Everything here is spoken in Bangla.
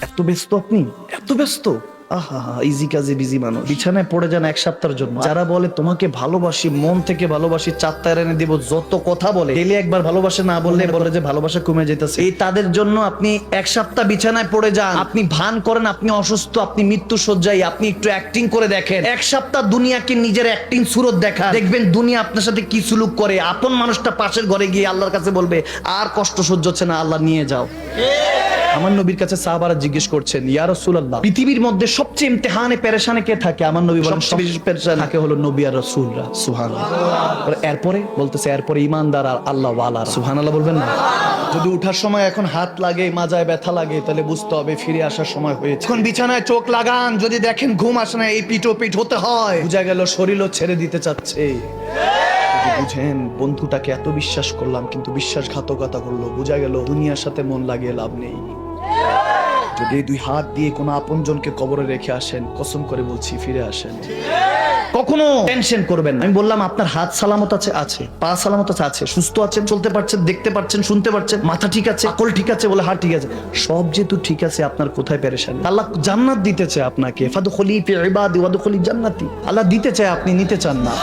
এত ব্যস্ত আপনি, এত ব্যস্ত? আহা, ইজি কাজে বিজি মানুষ। বিছানায় পড়ে যান এক সপ্তাহের জন্য। যারা বলে তোমাকে ভালোবাসি, মন থেকে ভালোবাসি, চাঁদটা এনে দিব, যত কথা বলে, ডেলি একবার ভালোবাসে না বললে বলে যে ভালোবাসা কমে যেতেছে, এই তাদের জন্য আপনি এক সপ্তাহ বিছানায় পড়ে যান, আপনি ভান করেন আপনি অসুস্থ, আপনি মৃত্যু শয্যায়, আপনি একটু অ্যাক্টিং করে দেখেন, এক সপ্তাহ দুনিয়াকে নিজের অ্যাক্টিং সুরত দেখা, দেখবেন দুনিয়া আপনার সাথে কি সুলুক করে। আপন মানুষটা পাশের ঘরে গিয়ে আল্লাহর কাছে বলবে আর কষ্ট সহ্য হচ্ছে না, আল্লাহ নিয়ে যাও। আমার নবীর কাছে সাহাবারা জিজ্ঞেস করছেন, ইয়া রাসূলুল্লাহ, পৃথিবীর মধ্যে সবচেয়ে ইমতিহানে পেরেশানে কে থাকে? আমার নবী বলেন সবচেয়ে বেশি পেরেশান থাকে হলো নবী আর রাসূলরা। সুবহানাল্লাহ। এরপরে বলতেছে এরপরে ঈমানদার আর আল্লাহ ওয়ালারা। সুবহানাল্লাহ বলবেন না? যদি উঠার সময় এখন হাত লাগে, মাজায় ব্যথা লাগে, তাহলে বুঝতে হবে ফিরে আসার সময় হয়েছে। এখন বিছানায় চোখ লাগান, যদি দেখেন ঘুম আসে না, এই পিঠ হতে হয়, বুঝা গেল শরীরও ছেড়ে দিতে চাচ্ছে। বুঝেন বন্ধুটাকে এত বিশ্বাস করলাম কিন্তু বিশ্বাসঘাতকতা করলো, বোঝা গেল দুনিয়ার সাথে মন লাগিয়ে লাভ নেই। যদি এই দুই হাত দিয়ে কোনো আপনজনকে কবরে রেখে আসেন, কসম করে বলছি ফিরে আসেন। কখনো টেনশন করবেন না। আমি বললাম আপনার হাত সালামত আছে, আছে, পা সালামত আছে, আছে, সুস্থ আছেন, চলতে পারছেন, দেখতে পাচ্ছেন, শুনতে পাচ্ছেন, মাথা ঠিক আছে, আকল ঠিক আছে, বলে হাত ঠিক আছে, সব যেহেতু ঠিক আছে, আপনার কোথায় পেরেশানি? আল্লাহ জান্নাত দিতে চায় আপনাকে, ফাদখুলি ফি ইবাদি ওয়াদখুলি জান্নাতি। আল্লাহ দিতে চায়, আপনি নিতে চান না।